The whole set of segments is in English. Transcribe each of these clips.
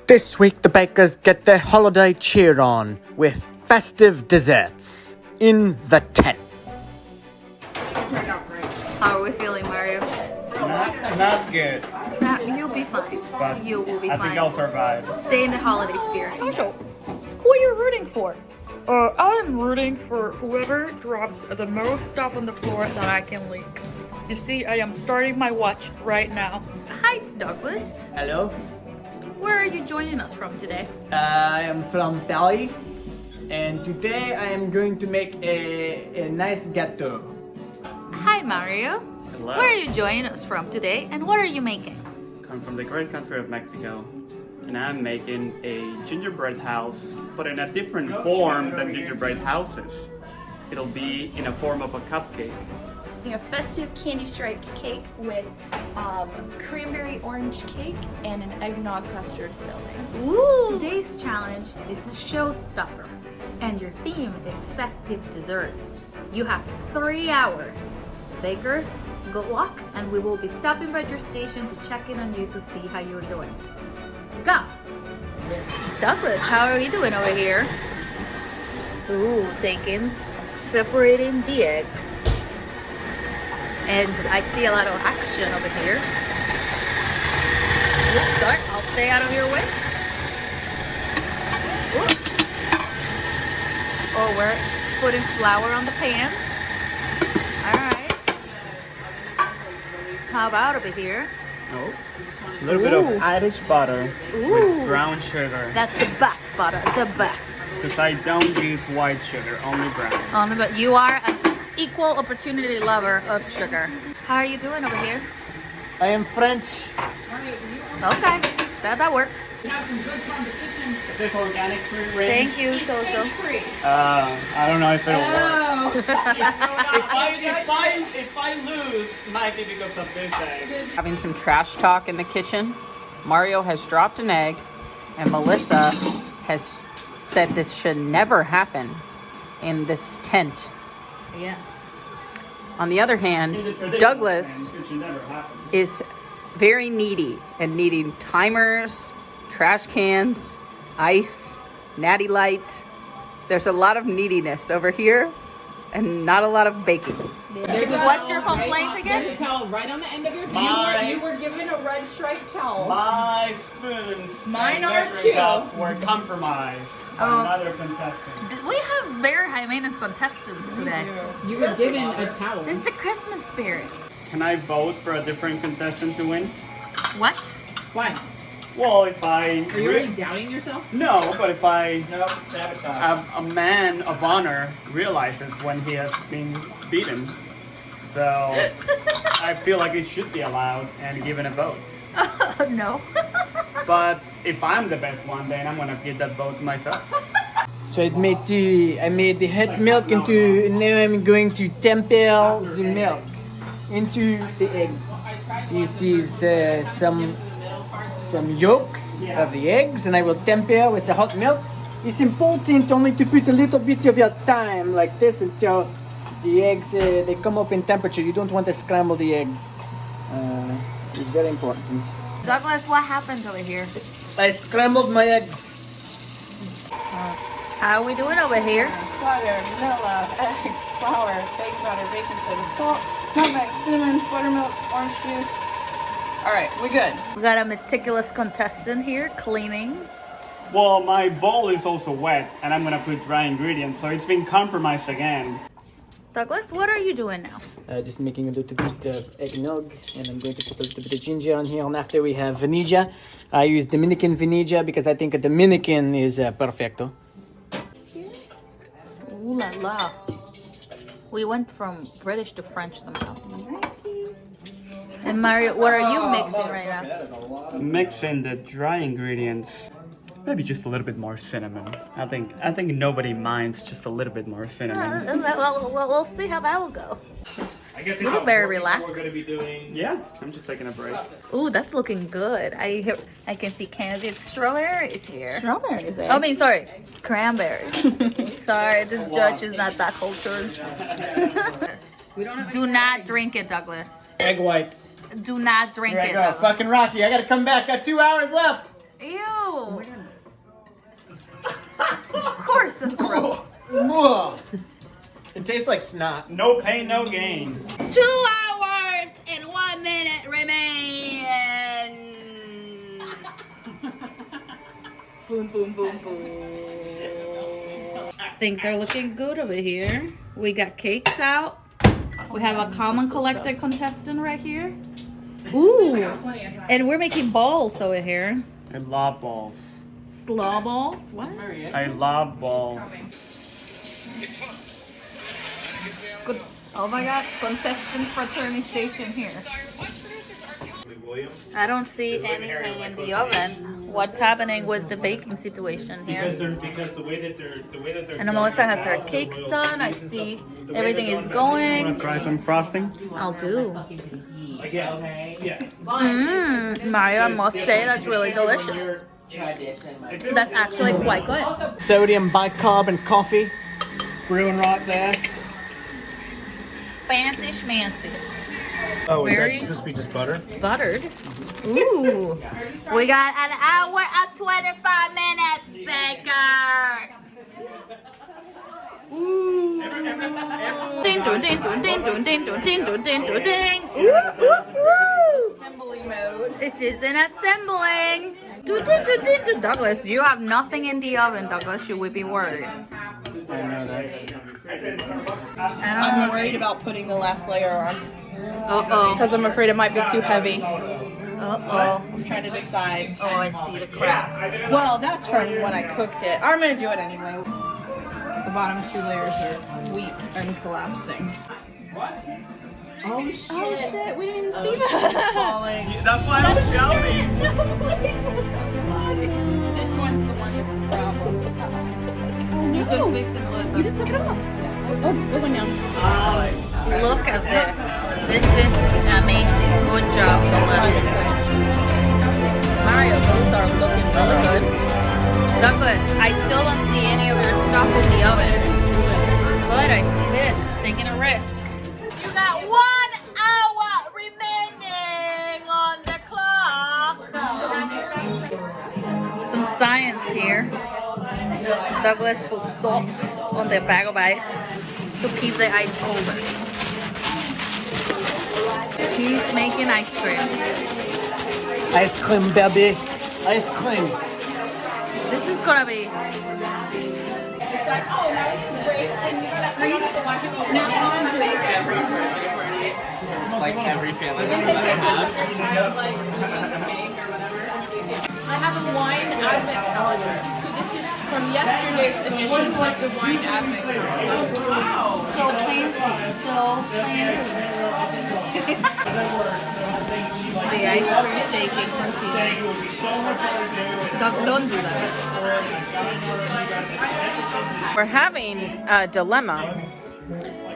This week, the bakers get their holiday cheer on with festive desserts in the tent. How are we feeling, Mario? Not good, You'll be fine. but You will be I fine. think I'll survive. Stay in the holiday spirit. Marshall, who are you rooting for? I am rooting for whoever drops the most stuff on the floor that I can leak. You see, I am starting my watch right now. Hi, Douglas. Hello, Where are you joining us from today? I am from Bali, and today I am going to make a nice gâteau. Hi, Mario. Hello. Where are you joining us from today, and what are you making? I'm from the great country of Mexico, and I'm making a gingerbread house, but in a different form than gingerbread houses. It'll be in a form of a cupcake. A festive candy striped cake with cranberry orange cake and an eggnog custard filling. Ooh! Today's challenge is a showstopper, and your theme is festive desserts. You have 3 hours. Bakers, good luck, and we will be stopping by your station to check in on you to see how you're doing. Go! Douglas, how are you doing over here? Ooh, separating the eggs. And I see a lot of action over here. Oops, sorry, I'll stay out of your way. Ooh. Oh, we're putting flour on the pan. Alright. How about over here? Oh. A little bit of Irish butter with brown sugar. That's the best butter, the best. Because I don't use white sugar, only brown. But you are an equal opportunity lover of sugar. How are you doing over here? I am French. Okay, that works. Is this organic free range? Thank you, Coco. I don't know if it'll work. if I lose, it might be because of this egg. Having some trash talk in the kitchen. Mario has dropped an egg, and Melissa has said this should never happen in this tent. Yeah. On the other hand, In the traditional Douglas sense, it should never happen. is very needy and needing timers, trash cans, ice, natty light. There's a lot of neediness over here and not a lot of baking. What's your complaint again? There's a towel right on the end of your You were given a red striped towel. My spoons Mine and are measuring too. cups were compromised by Oh. another contestant. We have very high maintenance contestants today. You were given a towel. This is the Christmas spirit. Can I vote for a different contestant to win? What? Why? Well, if I... Are you already doubting yourself? No, but if I... No, sabotage. A man of honor realizes when he has been beaten. So, I feel like it should be allowed and given a vote. No. But if I'm the best one, then I'm gonna give that vote to myself. So I made the hot milk into, now I'm going to temper the milk into the eggs. This is some yolks of the eggs, and I will temper with the hot milk. It's important only to put a little bit of your time like this until the eggs they come up in temperature. You don't want to scramble the eggs. It's very important. Douglas, what happened over here? I scrambled my eggs. How are we doing over here? Butter, vanilla, eggs, flour, baking powder, baking soda, salt, nutmeg, cinnamon, buttermilk, orange juice. All right, we good. We got a meticulous contestant here cleaning. Well, my bowl is also wet, and I'm gonna put dry ingredients, so it's been compromised again. Douglas, what are you doing now? Just making a little bit of eggnog, and I'm going to put a little bit of ginger on here. And after we have vinija, I use Dominican vinija because I think a Dominican is perfecto. Ooh la la. We went from British to French somehow. And Mario, what are you mixing right now? Mix in the dry ingredients. Maybe just a little bit more cinnamon. I think nobody minds just a little bit more cinnamon. We'll see how that will go. I guess You look very relaxed. We're gonna be doing. Yeah, I'm just taking a break. Ooh, that's looking good. I can see candied strawberries here. Strawberries, eh? I mean, sorry, cranberries. Sorry, this judge is not that cultured. Do not drink it, Douglas. Egg whites. Do not drink Here I it. go. Douglas. Fucking Rocky. I gotta come back. Got 2 hours left. Ew. Of course that's gross. It tastes like snot. No pain, no gain. 2 hours and 1 minute remain. Boom, boom, boom, boom. Things are looking good over here. We got cakes out. We have a common collector contestant right here. Ooh. And we're making balls over here. I love balls. Slaw balls? What? I love balls. Good. Oh my god, contestant fraternization here. I don't see anything in the oven. What's happening with the baking situation here? Because the way that they're And Melissa has her cakes done. I see everything is going. Try some frosting. I'll do. yeah. Mario, I must say that's really delicious. That's actually quite good. Sodium bicarb and coffee. Brewing right there. Fancy schmancy. Oh, is Very that supposed to be just butter? Buttered. Ooh. We got an hour and 25 minutes, bakers. Ooh. Ding, ding, ding, ding, ding, ding, ding, ding, ding, ding, ding. Ooh, ooh, ooh. Assembly mode. It is an assembling. Douglas, you have nothing in the oven, Douglas. Should we be worried? I know that. I'm worried about putting the last layer on Uh-oh. because I'm afraid it might be too heavy. Uh-oh. I'm trying to decide. Oh, I see the crack. Well, that's from when I cooked it. I'm gonna do it anyway. The bottom 2 layers are weak and collapsing. Oh shit, we didn't even see that. That's why I was shouting. This one's the one that's the problem. You could fix it, Melissa. You just took it off. Oh, just go one down. Look at this. This is amazing. Good job, Melissa. Mario, those are looking really good. Douglas, I still don't see any of your stuff in the oven. But I see this. Taking a risk. You got 1 hour remaining on the clock. Some science here. Douglas puts salt on the bag of ice to keep the ice cold. He's making ice cream. Ice cream, baby. Ice cream. This is gonna be. Like every family member that I have. I have a wine advent. So this is from yesterday's edition of the wine advent. Wow. So fancy, so fancy. The ice cream shaking continues. Don't do that. We're having a dilemma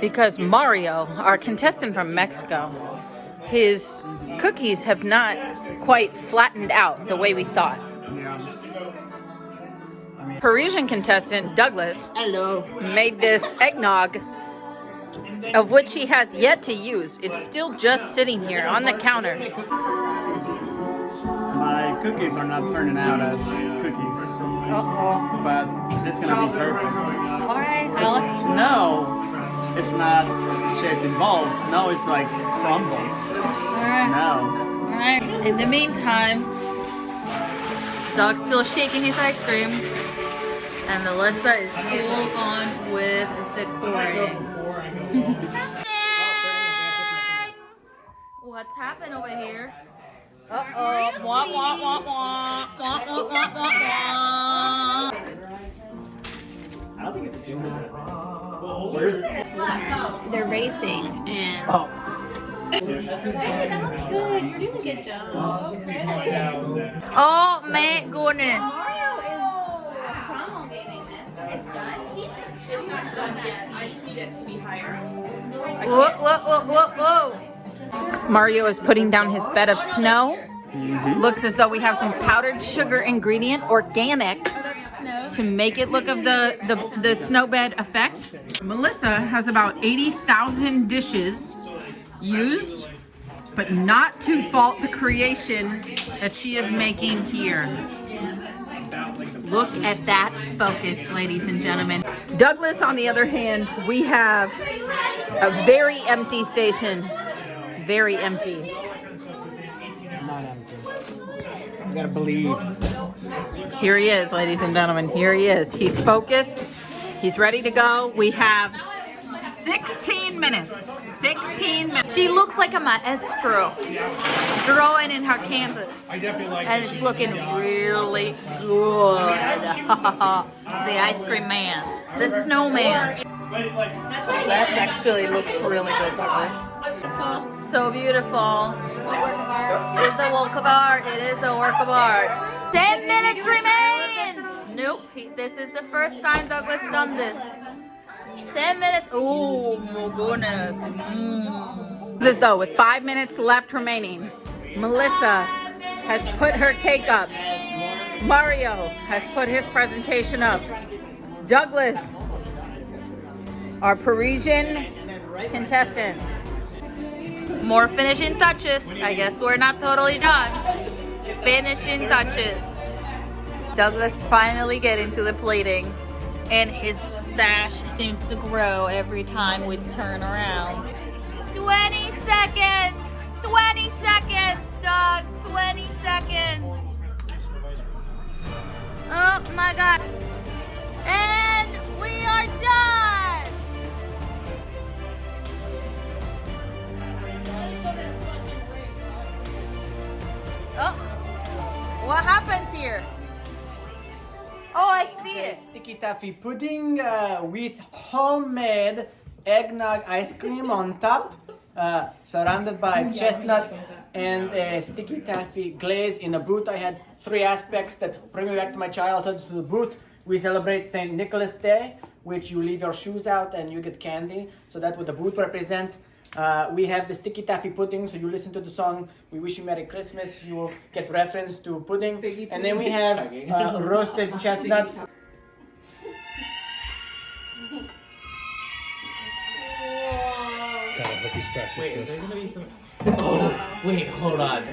because Mario, our contestant from Mexico, his cookies have not quite flattened out the way we thought. Parisian contestant Douglas made this eggnog, of which he has yet to use. It's still just sitting here on the counter. My cookies are not turning out as cookies. Uh-oh. But it's gonna be perfect. All right, Alex. Snow, it's not shaped in balls. Snow is like crumbles. All right. Snow. All right. In the meantime, Doug's still shaking his ice cream, and Melissa is full on with the pouring. What's happened over here? Uh-oh. Wah, wah, wah, wah. Wah, wah, wah, wah, wah. I don't think it's a gingerbread. They're racing, and Good, you're doing a good job. oh my goodness. Mario is promulgating this. It's done. It's not done yet. I just need it to be higher. Whoa, whoa, whoa, whoa, whoa. Mario is putting down his bed of snow. Looks as though we have some powdered sugar ingredient, organic, to make it look of the snow bed effect. Melissa has about 80,000 dishes used, but not to fault the creation that she is making here. Look at that focus, ladies and gentlemen. Douglas, on the other hand, we have a very empty station. Very empty. Not empty. You gotta believe. Here he is, ladies and gentlemen. Here he is. He's focused. He's ready to go. We have 16 minutes. 16 minutes. She looks like a maestro drawing in her canvas. I definitely like And it's looking really good. The ice cream man. The snowman. That actually looks really good, Douglas. So beautiful. It's a work of art. It is a work of art. 10 minutes remain. Nope. This is the first time Douglas done this. 10 minutes. Oh my goodness. As though with 5 minutes left remaining, Melissa has put her cake up. Mario has put his presentation up. Douglas, our Parisian contestant. More finishing touches. I guess we're not totally done. Finishing touches. Douglas finally getting to the plating, and his stash seems to grow every time we turn around. 20 seconds! 20 seconds, Doug! 20 seconds! Oh my god. And we are done! Oh, what happened here? Oh, I see it. Sticky taffy pudding with homemade eggnog ice cream on top, surrounded by chestnuts and a sticky taffy glaze in a boot. I had 3 aspects that bring me back to my childhood. So the boot, we celebrate St. Nicholas Day, which you leave your shoes out and you get candy. So that's what the boot represents. We have the sticky taffy pudding, so you listen to the song "We Wish You Merry Christmas," you will get reference to pudding. And then we have roasted chestnuts. God, I hope he's practiced this. Gonna be some... Oh, wait, hold on.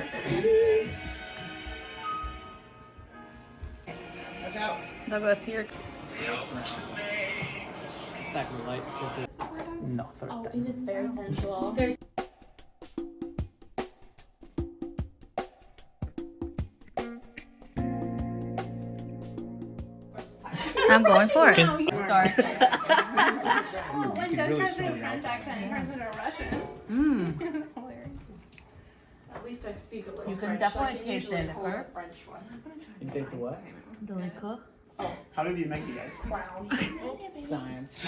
Douglas here. No, first time. It is very sensual. I'm going for it. Sorry. Ooh, you can really smell the alcohol. At least I speak a little You can French, definitely so I can taste usually the hold liquor. a French one. You can taste the what? The liquor. How did you make the ice cream? Science.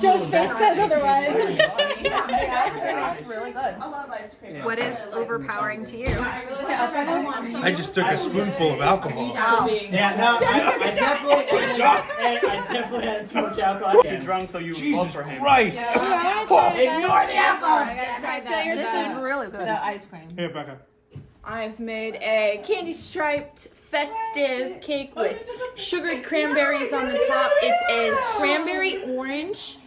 Just says otherwise. It's really good. I love ice cream. What is overpowering to you? I just took a spoonful of alcohol. Yeah, no, I definitely had too much alcohol. Too drunk, so you vote Jesus for him. Christ! Ignore the alcohol. This is really good. The ice cream. Here, Becca. I've made a candy striped festive cake with sugared cranberries on the top. It's a cranberry orange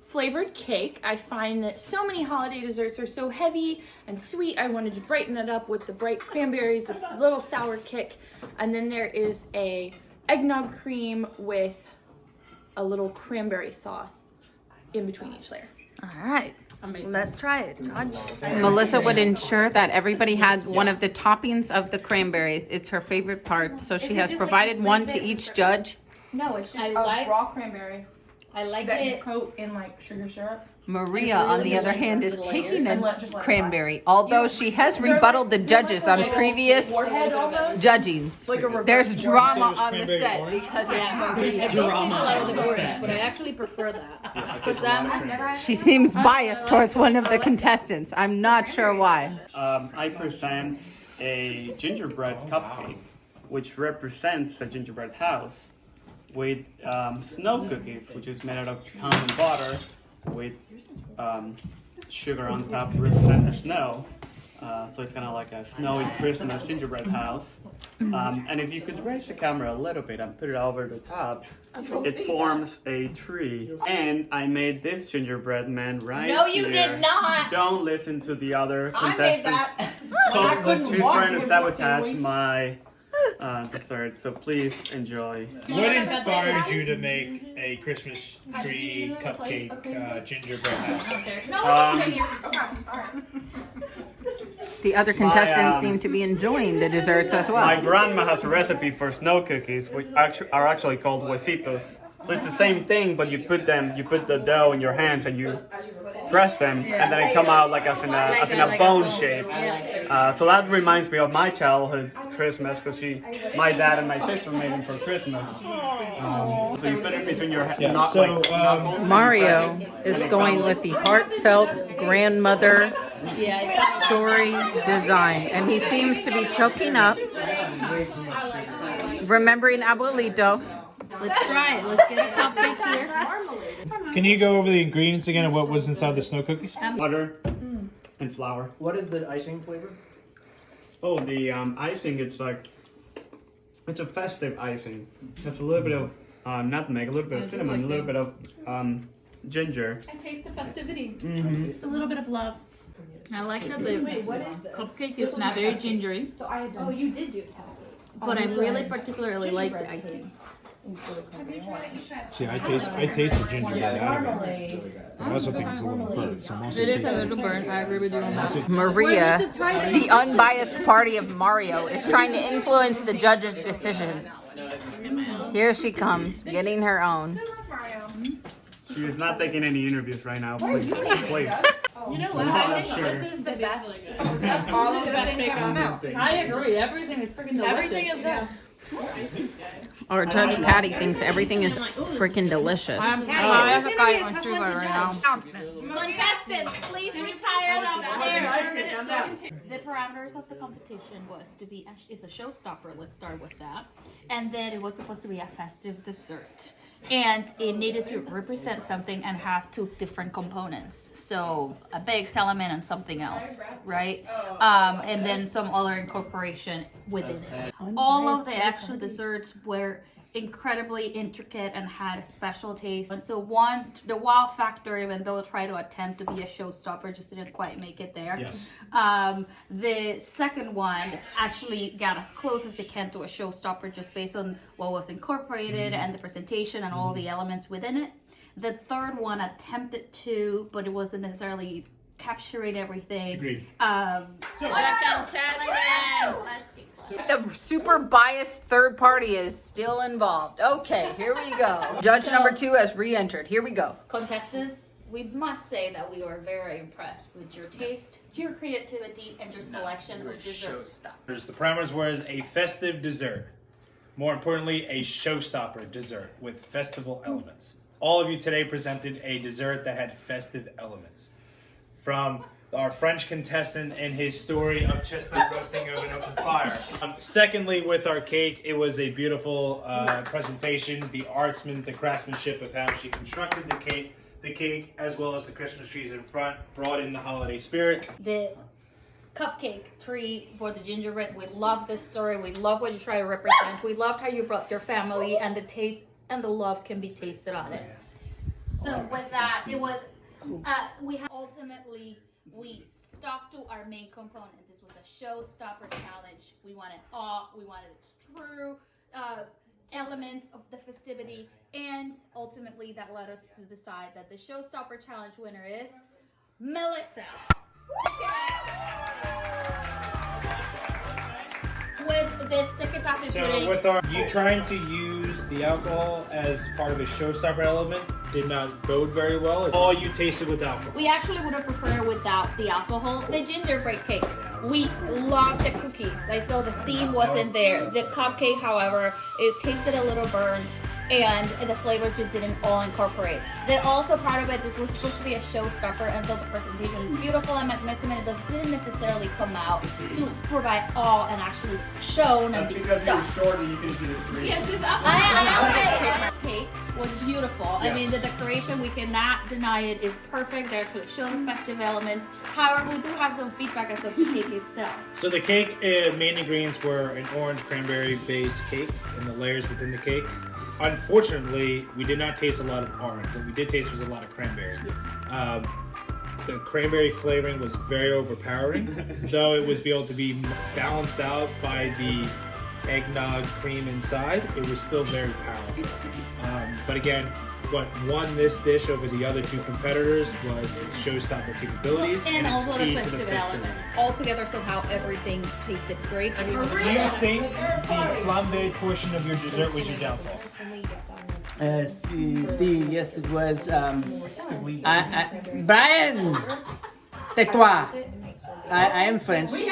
flavored cake. I find that so many holiday desserts are so heavy and sweet. I wanted to brighten it up with the bright cranberries, this little sour kick. And then there is a eggnog cream with a little cranberry sauce in between each layer. All right. Let's try it, Judge. Melissa would ensure that everybody had one of the toppings of the cranberries. It's her favorite part, so she has provided one to each judge. No, it's just like- raw cranberry I like that you it. coat in like sugar syrup. Maria, on the other hand, is taking a cranberry, although she has rebutted the judges on previous judgings. There's drama on the set because But I actually prefer that. Because that she seems biased towards one of the contestants. I'm not sure why. I present a gingerbread cupcake, which represents a gingerbread house, with snow cookies, which is made out of common butter, with sugar on top to represent the snow. So it's kind of like a snowy Christmas gingerbread house. And if you could raise the camera a little bit and put it over the top, it forms a tree. And I made this gingerbread man right No, you here. did not. Don't listen to the other I made contestants. that. So she's trying to sabotage my dessert. So please enjoy. What inspired you to make a Christmas tree cupcake gingerbread house? The other contestants My, seem to be enjoying the desserts as well. My grandma has a recipe for snow cookies, which are actually called huesitos. So it's the same thing, but you put the dough in your hands and you press them, and then it come out like as in a bone shape. So that reminds me of my childhood Christmas, because my dad and my sister made them for Christmas. So you put it between your knuckles. Mario is going with the heartfelt grandmother story design, and he seems to be choking up, remembering Abuelito. Let's try it. Let's get a cupcake here. Can you go over the ingredients again of what was inside the snow cookies? Butter and flour. What is the icing flavor? Oh, the icing, it's a festive icing. There's a little bit of nutmeg, a little bit of cinnamon, a little bit of ginger. I taste the festivity. Just a little bit of love. I like that the cupcake is not very gingery, Oh, you did do a test. but I really particularly like the icing. See, I taste the gingerbread out of it. I also think it's a little burnt. So I'm also It is a tasting little burnt. I agree with you on that. Maria, the unbiased party of Mario, is trying to influence the judges' decisions. Here she comes, getting her own. She is not taking any interviews right now. Please, please. You know what? I think this is the best. That's all of the best things I've had. I agree. Everything is freaking delicious. Everything is good. Or Judge Patty thinks everything is freaking delicious. I have a fight on True right now. Contestants, please retire downstairs. The parameters of the competition was to be is a showstopper. Let's start with that. And then it was supposed to be a festive dessert. And it needed to represent something and have two different components. So a baked element and something else, right? And then some other incorporation within it. All of the actual desserts were incredibly intricate and had a special taste. And so the wow factor, even though it tried to attempt to be a showstopper, just didn't quite make it there. Yes. The second one actually got as close as it can to a showstopper, just based on what was incorporated and the presentation and all the elements within it. The third one attempted to, but it wasn't necessarily capturing everything. Agreed. The super biased third party is still involved. Okay, here we go. Judge number 2 has re-entered. Here we go. Contestants, we must say that we were very impressed with your taste, your creativity, and your selection of desserts. The parameters was a festive dessert. More importantly, a showstopper dessert with festival elements. All of you today presented a dessert that had festive elements. From our French contestant and his story of chestnut roasting over an open fire. Secondly, with our cake, it was a beautiful presentation. The craftsmanship of how she constructed the cake, as well as the Christmas trees in front, brought in the holiday spirit. The cupcake tree for the gingerbread, we love this story. We love what you try to represent. We loved how you brought your family, and the taste and the love can be tasted on it. So with that, it was, we stuck to our main component. This was a showstopper challenge. We wanted awe, we wanted true elements of the festivity, and ultimately that led us to decide that the showstopper challenge winner is Melissa. With this sticky toffee pudding. So you trying to use the alcohol as part of a showstopper element did not bode very well. All you tasted with alcohol. We actually would have preferred without the alcohol. The gingerbread cake, we loved the cookies. I feel the theme wasn't there. The cupcake, however, it tasted a little burnt, and the flavors just didn't all incorporate. Also part of it, this was supposed to be a showstopper, and though the presentation is beautiful and magnificent, it didn't necessarily come out to provide awe and actually shown and be stuffed. Yes, it's The cake was beautiful. I mean, the decoration, we cannot deny it, is perfect. They actually show the festive elements. However, we do have some feedback as of the cake itself. So the cake main ingredients were an orange cranberry based cake and the layers within the cake. Unfortunately, we did not taste a lot of orange. What we did taste was a lot of cranberry. The cranberry flavoring was very overpowering, though it was able to be balanced out by the eggnog cream inside, it was still very powerful. But again, what won this dish over the other two competitors was its showstopper capabilities And its also key the to the festive festivity. elements. All together somehow everything tasted great. Do you think the flambe portion of your dessert was your downfall? Yes, it was. Brian, tais-toi. I am French, and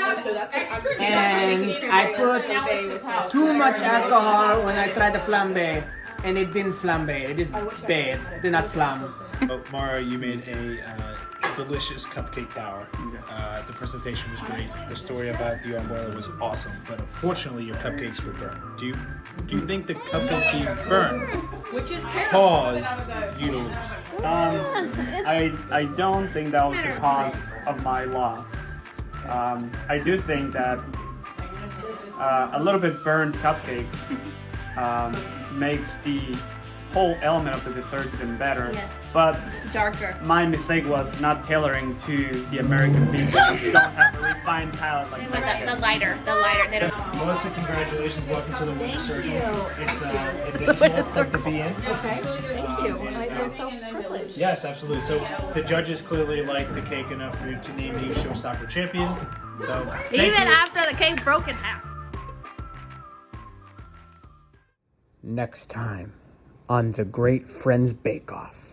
I put too much alcohol when I tried the flambe, and it didn't flambe. It is bad. It did not flam. Oh, Mara, you made a delicious cupcake tower. The presentation was great. The story about the yarn boiler was awesome, but unfortunately your cupcakes were burned. Do you think the cupcakes being burned caused you to lose? I don't think that was the cause of my loss. I do think that a little bit burned cupcakes makes the whole element of the dessert even better. Yes. But Darker. my mistake was not tailoring to the American people who don't have a refined palate like The lighter. They don't. Melissa, congratulations. Welcome to the winner's circle. It's a small club to be in. Okay. Thank you. I feel so privileged. Yes, absolutely. So the judges clearly liked the cake enough for you to name you showstopper champion. So thank Even you. after the cake broke in half. Next time on the Great Friends Bake Off.